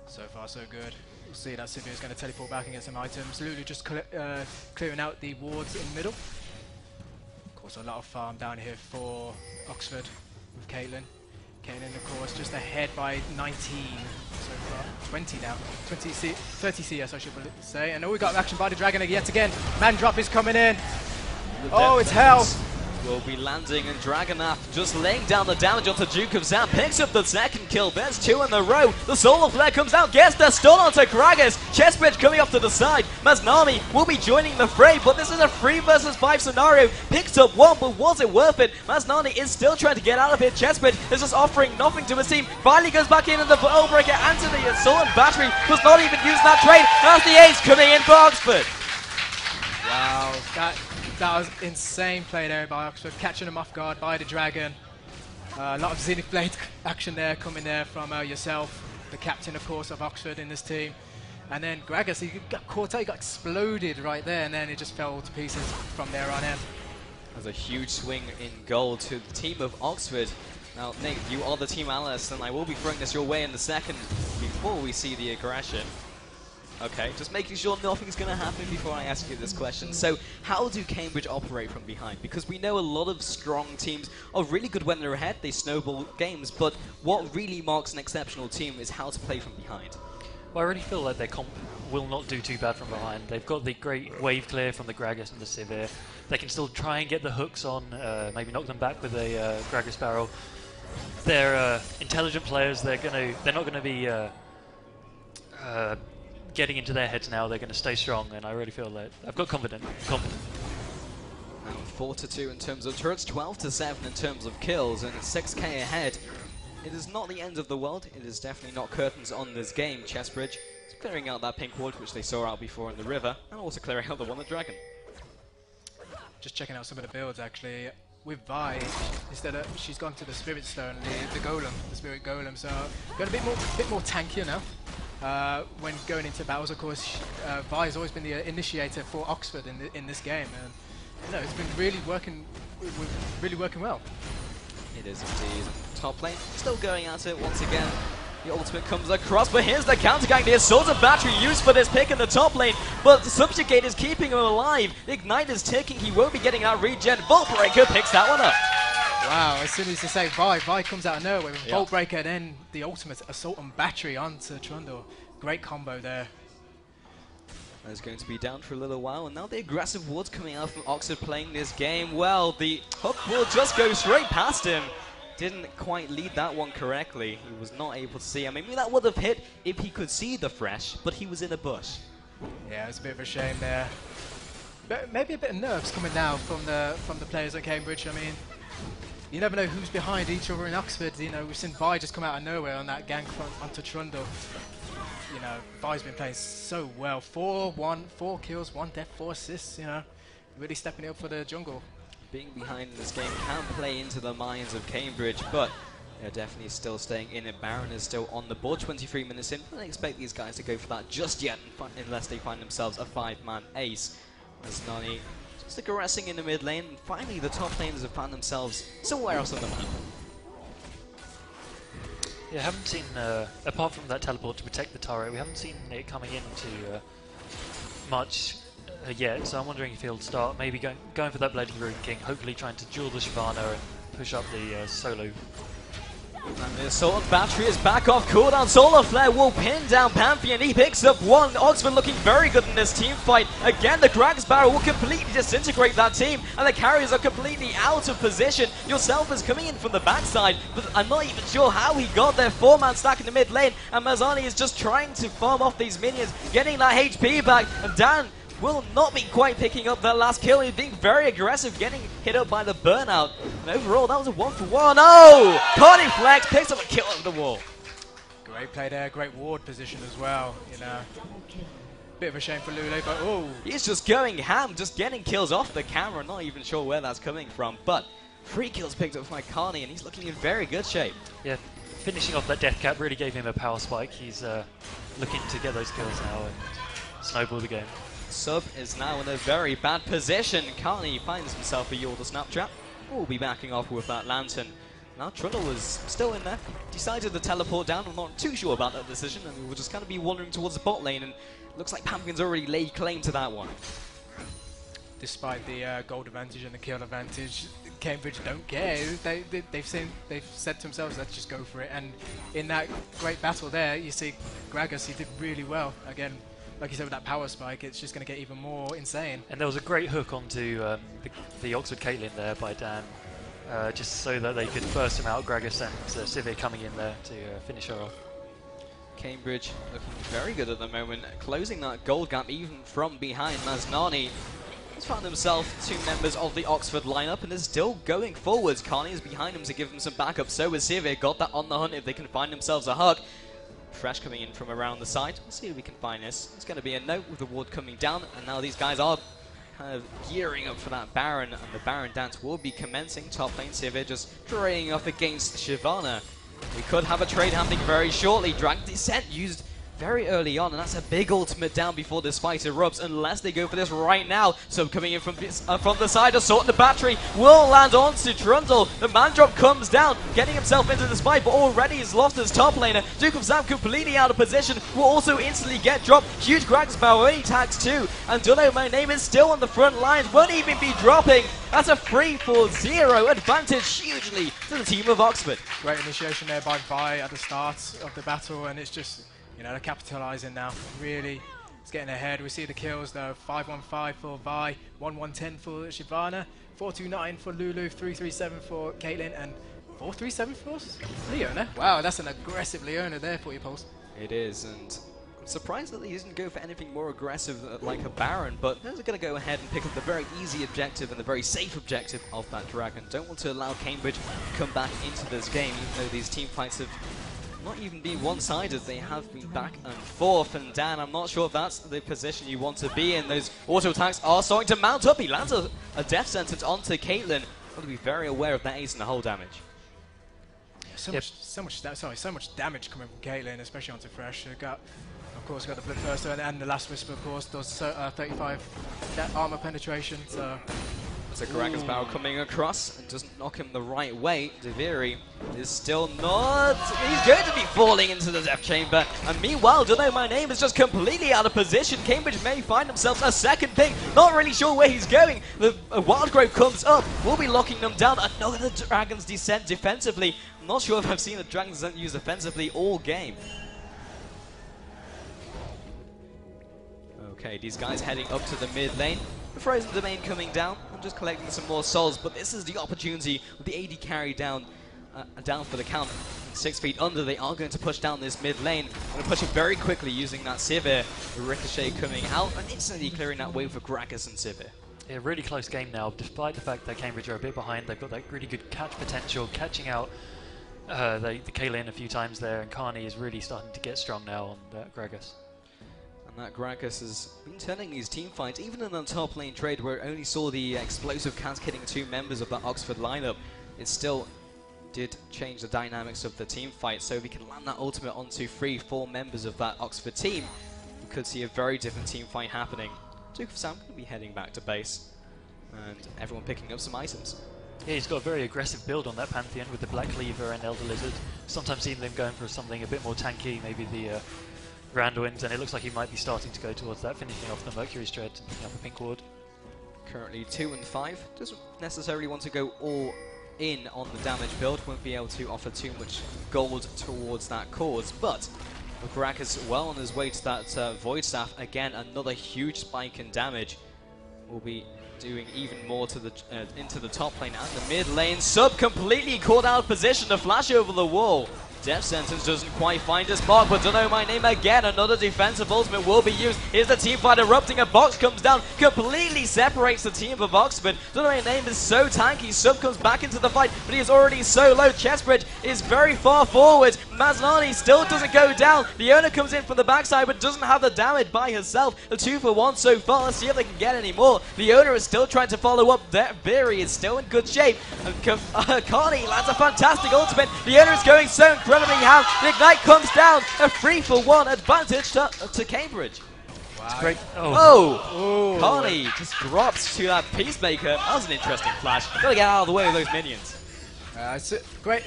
C: So far, so good. We'll see that Sivir is going to teleport back and get some items. Lulu just clearing out the wards in the middle. Of course, a lot of farm down here for Oxford with Caitlyn. Caitlyn, of course, just ahead by 19 so far. 20 now. 30 CS, I should say. And we got action by the Dragon yet again. Man drop is coming in. Oh, it's hell.
A: Will be landing, and Dragonath just laying down the damage onto Duke of Zam. Picks up the second kill. There's 2 in a row. The Solar Flare comes out, gets the stun onto Gragas. Chestbridge coming off to the side. Maznami will be joining the fray, but this is a 3 versus 5 scenario. Picks up 1, but was it worth it? Maznani is still trying to get out of here. Chestbridge is just offering nothing to his team. Finally goes back in, and the Vault Breaker answered the assault, and Battery was not even using that trade. That's the ace coming in for Oxford.
C: Wow, that was insane play there by Oxford, catching them off guard by the Dragon. A lot of Zenith Blade action there coming there from yourself, the captain, of course, of Oxford in this team. And then Gragas, he got caught out, he got exploded right there, and then it just fell to pieces from there on in.
A: There's a huge swing in goal to the team of Oxford. Now, Nick, you are the team analyst, and I will be throwing this your way in a second before we see the aggression. Okay, just making sure nothing's going to happen before I ask you this question. So, how do Cambridge operate from behind? Because we know a lot of strong teams are really good when they're ahead, they snowball games, but what really marks an exceptional team is how to play from behind.
B: Well, I really feel like their comp will not do too bad from behind. They've got the great wave clear from the Gragas and the Sivir. They can still try and get the hooks on, maybe knock them back with a Gragas barrel. They're intelligent players. They're not going to be getting into their heads now. They're going to stay strong, and I really feel that I've got confidence.
A: Now 4-2 in terms of turrets, 12-7 in terms of kills, and 6k ahead. It is not the end of the world. It is definitely not curtains on this game. Chestbridge is clearing out that pink ward, which they saw out before in the river, and also clearing out the one at Dragon.
C: Just checking out some of the builds actually. With Vi, she's gone to the Spirit Stone, the Golem, the Spirit Golem. So got a bit more tankier now. When going into battles, of course, Vi has always been the initiator for Oxford in this game, and you know, it's been really working well.
A: It is indeed. Top lane still going at it once again. The ultimate comes across, but here's the counter gang. The Assault of Battery used for this pick in the top lane, but Subjugate is keeping him alive. Ignite is ticking. He won't be getting that regen. Vault Breaker picks that one up.
C: Wow, as soon as you say Vi comes out of nowhere with Vault Breaker, then the ultimate Assault on Battery onto Trundle. Great combo there.
A: That's going to be down for a little while, and now the aggressive wards coming out from Oxford playing this game well. The hook will just go straight past him. Didn't quite lead that one correctly. He was not able to see. I mean, maybe that would have hit if he could see the Thresh, but he was in a bush.
C: Yeah, it's a bit of a shame there. But maybe a bit of nerves coming now from the players at Cambridge. I mean, you never know who's behind each other in Oxford. You know, we've seen Vi just come out of nowhere on that gank front onto Trundle. You know, Vi's been playing so well. 4 kills, 1 death, 4 assists, you know. Really stepping it up for the jungle.
A: Being behind in this game can play into the minds of Cambridge, but they're definitely still staying in it. Baron is still on the board, 23 minutes in. I don't expect these guys to go for that just yet, unless they find themselves a 5-man ace. As Nani just aggressing in the mid lane, and finally the top laners have found themselves somewhere else on the map.
B: Yeah, haven't seen, apart from that teleport to protect the turret, we haven't seen it coming into much yet, so I'm wondering if he'll start maybe going for that Blade of the Rune King, hopefully trying to duel the Shyvana and push up the solo.
A: And the Assault Battery is back off cooldown. Solar Flare will pin down Pantheon. He picks up one. Oxford looking very good in this team fight. Again, the Gragas Barrel will completely disintegrate that team. And the carriers are completely out of position. Yourself is coming in from the backside, but I'm not even sure how he got there. 4-man stack in the mid lane. And Mazzani is just trying to farm off these minions, getting that HP back. And Dan will not be quite picking up that last kill. He's being very aggressive, getting hit up by the burnout. And overall, that was a 1-for-1. Oh! Carney Flex picks up a kill over the wall.
C: Great play there, great ward position as well. You know, bit of a shame for Lulu, but oh,
A: He's just going ham, just getting kills off the camera. Not even sure where that's coming from, but 3 kills picked up by Carney, and he's looking in very good shape.
B: Yeah, finishing off that death cap really gave him a power spike. He's looking to get those kills now and snowball the game.
A: Sub is now in a very bad position. Carney finds himself a Yorda Snaptrap. We'll be backing off with that Lantern. Now Trundle was still in there. Decided to teleport down. I'm not too sure about that decision, and we will just kind of be wandering towards the bot lane, and looks like Pampkin's already laid claim to that one.
C: despite the gold advantage and the kill advantage, Cambridge don't care. They've said to themselves, let's just go for it. And in that great battle there, you see Gragas, he did really well. Again, like you said, with that power spike, it's just going to get even more insane.
B: And there was a great hook onto the Oxford Caitlyn there by Dan, just so that they could burst him out. Gragas and Sivir coming in there to finish her off.
A: Cambridge looking very good at the moment, closing that gold gap even from behind. Maznani has found himself 2 members of the Oxford lineup and is still going forwards. Carney is behind him to give him some backup. So is Sivir, got that on the hunt if they can find themselves a hug. Fresh coming in from around the side. We'll see if we can find this. It's going to be a note with the ward coming down, and now these guys are kind of gearing up for that Baron, and the Baron dance will be commencing. Top lane Sivir just draining off against Shyvana. We could have a trade happening very shortly. Dragon Descent used very early on, and that's a big ultimate down before this fight erupts, unless they go for this right now. So coming in from the side, Assault in the Battery will land onto Trundle. The man drop comes down, getting himself into this fight, but already he's lost his top laner. Duke of Sam completely out of position, will also instantly get dropped. Huge Gragas Barrel, he tags too, and Dunno, my name is still on the front lines, won't even be dropping. That's a 3-4-0 advantage hugely to the team of Oxford.
C: Great initiation there by Vi at the start of the battle, and it's just, you know, they're capitalising now. Really, it's getting ahead. We see the kills though. 5-1-5 for Vi, 1-1-10 for Shyvana, 4-2-9 for Lulu, 3-3-7 for Caitlyn, and 4-3-7 for Leona. Wow, that's an aggressive Leona there for you, Pulse.
A: It is, and I'm surprised that he didn't go for anything more aggressive like a Baron, but they're going to go ahead and pick up the very easy objective and the very safe objective of that Dragon. Don't want to allow Cambridge to come back into this game, even though these team fights have not even been one-sided. They have been back and forth, and Dan, I'm not sure if that's the position you want to be in. Those auto attacks are starting to mount up. He lands a death sentence onto Caitlyn. Got to be very aware of that ace and the whole damage.
C: So much damage coming from Caitlyn, especially onto Fresh. Of course, got the Bloodthirster and the Last Whisper, of course, does 35 armor penetration. So
A: there's a Gragas Barrel coming across and doesn't knock him the right way. Deviri is still not. He's going to be falling into the death chamber. And meanwhile, Dunno, my name is just completely out of position. Cambridge may find themselves a second pick. Not really sure where he's going. The Wild Grove comes up. We'll be locking them down. Another Dragon's Descent defensively. I'm not sure if I've seen a Dragon's Descent used offensively all game. Okay, these guys heading up to the mid lane. The Frozen Domain coming down. I'm just collecting some more souls, but this is the opportunity with the AD carry down for the count. 6 feet under, they are going to push down this mid lane. Going to push it very quickly using that Sivir. The Ricochet coming out and instantly clearing that way for Gragas and Sivir.
B: Yeah, really close game now, despite the fact that Cambridge are a bit behind. They've got that really good catch potential, catching out the Caitlyn a few times there, and Carney is really starting to get strong now on Gragas.
A: And that Gragas has been turning these team fights, even in the top lane trade where it only saw the explosive cast hitting 2 members of that Oxford lineup, it still did change the dynamics of the team fight. So if we can land that ultimate onto 3-4 members of that Oxford team, we could see a very different team fight happening. Duke of Sam going to be heading back to base, and everyone picking up some items.
B: Yeah, he's got a very aggressive build on that Pantheon with the Black Cleaver and Elder Lizard. Sometimes seeing them going for something a bit more tanky, maybe the Randuins, and it looks like he might be starting to go towards that, finishing off the Mercury's Dread and picking up a pink ward.
A: Currently 2 and 5. Doesn't necessarily want to go all in on the damage build. Won't be able to offer too much gold towards that cause. But Gragas well on his way to that Void Staff. Again, another huge spike in damage. Will be doing even more to the into the top lane and the mid lane. Sub completely caught out of position to flash over the wall. Death Sentence doesn't quite find his mark, but don't know my name again. Another defensive ultimate will be used. Here's the team fight erupting. A box comes down, completely separates the team of Oxford. Don't know my name is so tanky. Sub comes back into the fight, but he is already so low. Chestbridge is very far forward. Maznani still doesn't go down. The owner comes in from the backside, but doesn't have the damage by herself. A 2 for 1 so far. Let's see if they can get any more. The owner is still trying to follow up. Viri is still in good shape. Carney lands a fantastic ultimate. The owner is going so incredibly ham. The Ignite comes down. A 3 for 1 advantage to Cambridge.
C: Wow.
B: Great.
A: Oh, Carney just drops to that Peacemaker. That was an interesting flash. Gotta get out of the way of those minions.
C: It's a great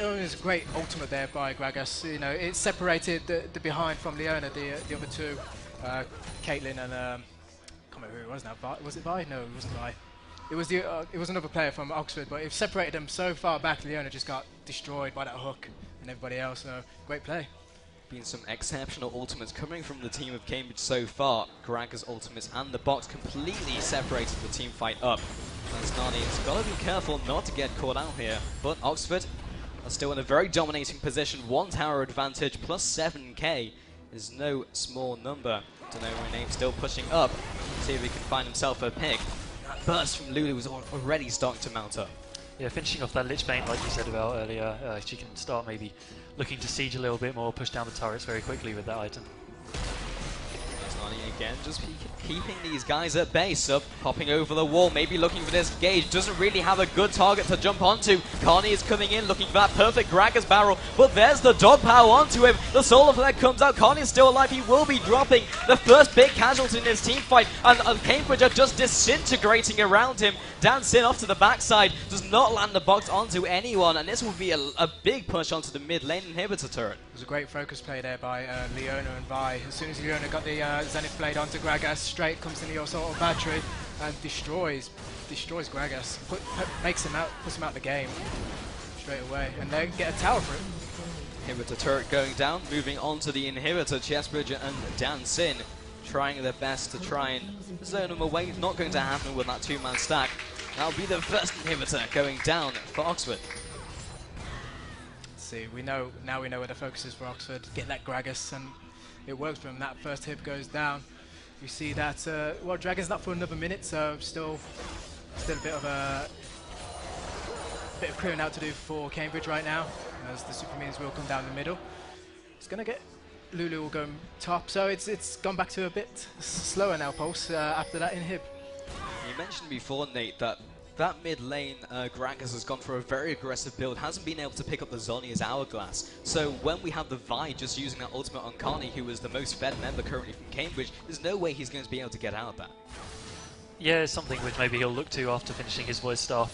C: ultimate there by Gragas. You know, it separated the behind from Leona, the other two, Caitlyn and I can't remember who it was now. Was it Vi? No, it wasn't Vi. It was another player from Oxford, but it separated them so far back. Leona just got destroyed by that hook and everybody else. So great play.
A: Been some exceptional ultimates coming from the team of Cambridge so far. Gragas ultimates and the box completely separated the team fight up. Maznani's got to be careful not to get caught out here, but Oxford are still in a very dominating position. 1 tower advantage plus 7k is no small number. Don't know my name, still pushing up. See if he can find himself a pick. That burst from Lulu was already starting to mount up.
B: Yeah, finishing off that Lich Bane, like you said about earlier, she can start maybe looking to siege a little bit more, push down the turrets very quickly with that item.
A: Maznani again, just keeping these guys at base up, popping over the wall, maybe looking for this gauge. Doesn't really have a good target to jump onto. Carney is coming in, looking for that perfect Gragas barrel, but there's the dog power onto him. The Solar Flare comes out. Carney is still alive. He will be dropping the first big casualty in his team fight, and Cambridge are just disintegrating around him. Dan Sin off to the backside, does not land the box onto anyone, and this will be a big push onto the mid lane inhibitor turret.
C: It was a great focus play there by Leona and Vi. As soon as Leona got the Zenith Blade onto Gragas, straight comes in the Assault Battery and destroys Gragas. Puts him out the game straight away, and they get a tower for it.
A: Inhibitor turret going down, moving on to the inhibitor. Chestbridge and Dan Sin trying their best to try and zone him away. Not going to happen with that 2-man stack. That'll be the first inhibitor going down for Oxford.
C: See, now we know where the focus is for Oxford. Get that Gragas, and it works for him. That first hit goes down. We see that Dragon's not for another minute, so still a bit of clearing out to do for Cambridge right now, as the Super Minions will come down the middle. It's gonna get Lulu will go top, so it's gone back to a bit slower now, Pulse, after that inhib.
A: You mentioned before, Nate, that mid lane, Gragas has gone for a very aggressive build, hasn't been able to pick up the Zhonya's Hourglass. So when we have the Vi just using that ultimate on Carney, who is the most fed member currently from Cambridge, there's no way he's going to be able to get out of that.
B: Yeah, it's something which maybe he'll look to after finishing his Voice Staff.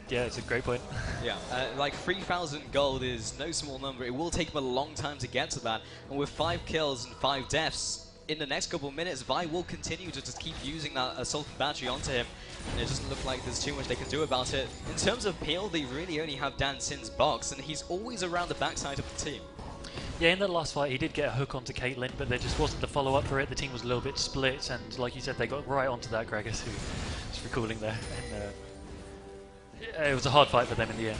B: It's a great point.
A: Yeah, like 3,000 gold is no small number. It will take him a long time to get to that. And with 5 kills and 5 deaths, in the next couple of minutes, Vi will continue to just keep using that Assault Battery onto him. And it doesn't look like there's too much they can do about it. In terms of peel, they really only have Dan Sin's box, and he's always around the backside of the team.
B: Yeah, in that last fight, he did get a hook onto Caitlyn, but there just wasn't the follow-up for it. The team was a little bit split, and like you said, they got right onto that Gragas, who was recalling there. And, it was a hard fight for them in the end.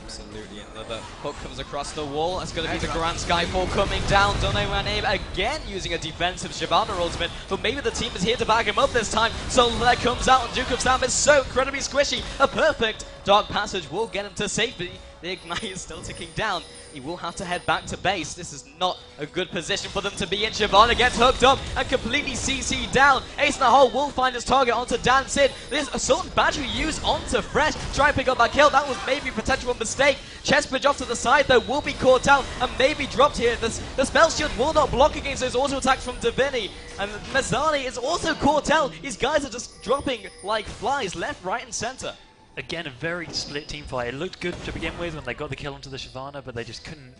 A: Absolutely. Another hook comes across the wall. That's going to be the Grand Skyfall coming down. Don't know my name again, using a defensive Shyvana ultimate, but maybe the team is here to back him up this time. So there comes out, and Duke of Sam is so incredibly squishy. A perfect Dark Passage will get him to safety. The Ignite is still ticking down. He will have to head back to base. This is not a good position for them to be in. Shyvana gets hooked up and completely CC'd down. Ace in the hole will find his target onto Dan Sin. This Assault Battery used onto Fresh. Try and pick up that kill. That was maybe a potential mistake. Chestbridge off to the side though will be caught out and maybe dropped here. The spell shield will not block against those auto attacks from Divini. And Mazzani is also caught out. These guys are just dropping like flies left, right and center.
B: again, a very split team fight. It looked good to begin with when they got the kill onto the Shyvana, but they just couldn't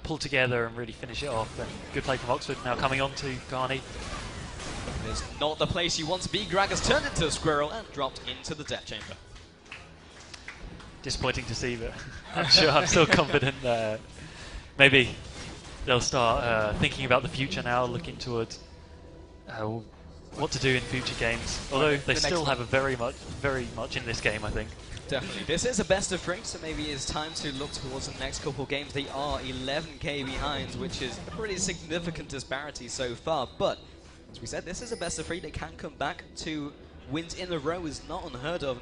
B: pull together and really finish it off. And good play from Oxford. Now coming on to Carney.
A: It's not the place you want to be. Greg has turned into a squirrel and dropped into the death chamber.
B: Disappointing to see, but I'm still confident that maybe they'll start thinking about the future now, looking towards what to do in future games. Although they still have a very much in this game, I think.
A: Definitely. This is a best of 3, so maybe it's time to look towards the next couple of games. They are 11k behind, which is a pretty significant disparity so far. But as we said, this is a best of 3. They can come back to wins in a row is not unheard of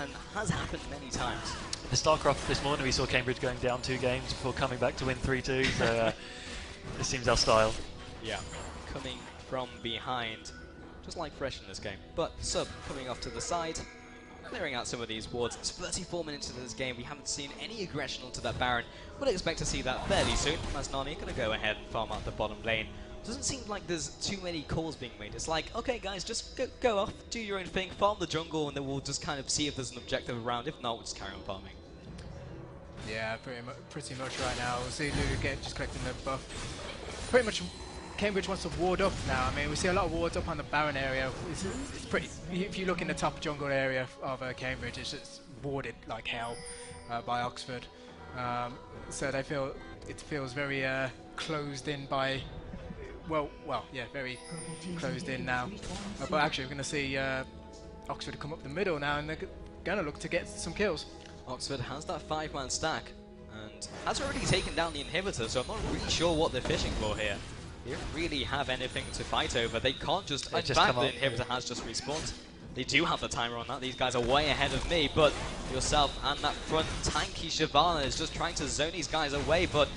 A: and has happened many times.
B: The StarCraft this morning, we saw Cambridge going down 2 games before coming back to win 3-2, so this seems our style.
A: Yeah, coming from behind, just like Fresh in this game. But Sub coming off to the side, clearing out some of these wards. It's 34 minutes into this game. We haven't seen any aggression onto that Baron. Would expect to see that fairly soon. As Nani going to go ahead and farm out the bottom lane. Doesn't seem like there's too many calls being made. It's like, okay guys, just go off, do your own thing, farm the jungle, and then we'll just kind of see if there's an objective around. If not, we'll just carry on farming.
C: Yeah, pretty much right now. We'll see Lulu just collecting the buff. Pretty much Cambridge wants to ward up now. I mean, we see a lot of wards up on the Baron area. It's pretty, if you look in the top jungle area of Cambridge, it's just warded like hell by Oxford. So they feel, it feels very closed in by, well, yeah, very closed in now. But actually, we're going to see Oxford come up the middle now, and they're going to look to get some kills.
A: Oxford has that 5-man stack and has already taken down the inhibitor, so I'm not really sure what they're fishing for here. They don't really have anything to fight over. They can't just... In fact, the inhibitor has just respawned. They do have the timer on that. These guys are way ahead of me, but yourself and that front tanky Shyvana is just trying to zone these guys away, but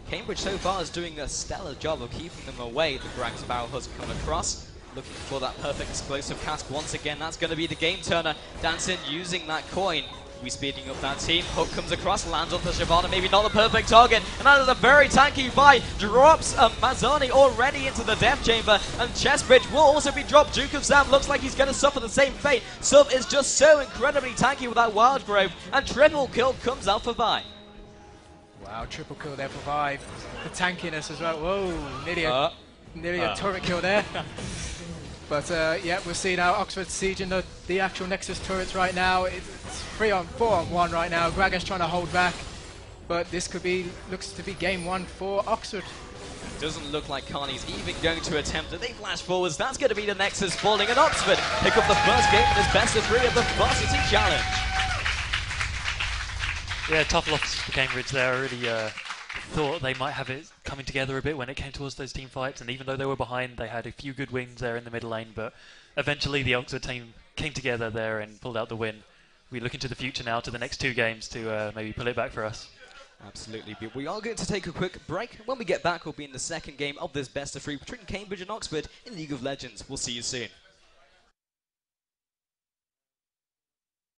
A: Cambridge so far is doing a stellar job of keeping them away. The Gragas barrel has come across, looking for that perfect explosive cast once again. That's going to be the game turner. Dancing using that coin. We speeding up that team. Hook comes across, lands on the Shyvana, maybe not the perfect target, and that is a very tanky buy. Drops Mazzani already into the death chamber, and Chessbridge will also be dropped. Duke of Sam looks like he's going to suffer the same fate. Sub is just so incredibly tanky with that wild growth, and triple kill comes out for Vi.
C: Wow, triple kill there for Vi. The tankiness as well. Whoa, nearly a turret kill there. But yeah, we'll see now Oxford sieging the actual Nexus turrets right now. It's 4-on-1 right now. Gragas trying to hold back, but this could be, looks to be game 1 for Oxford.
A: Doesn't look like Carney's even going to attempt it. They flash forwards. That's going to be the Nexus falling, and Oxford pick up the first game in this best of 3 of the Varsity Challenge.
B: Yeah, tough loss for Cambridge there. I really thought they might have it coming together a bit when it came towards those team fights, and even though they were behind, they had a few good wins there in the middle lane, but eventually the Oxford team came together there and pulled out the win. We look into the future now, to the next 2 games to maybe pull it back for us.
A: Absolutely, but we are going to take a quick break. When we get back, we'll be in the second game of this best of 3 between Cambridge and Oxford in League of Legends. We'll see you soon.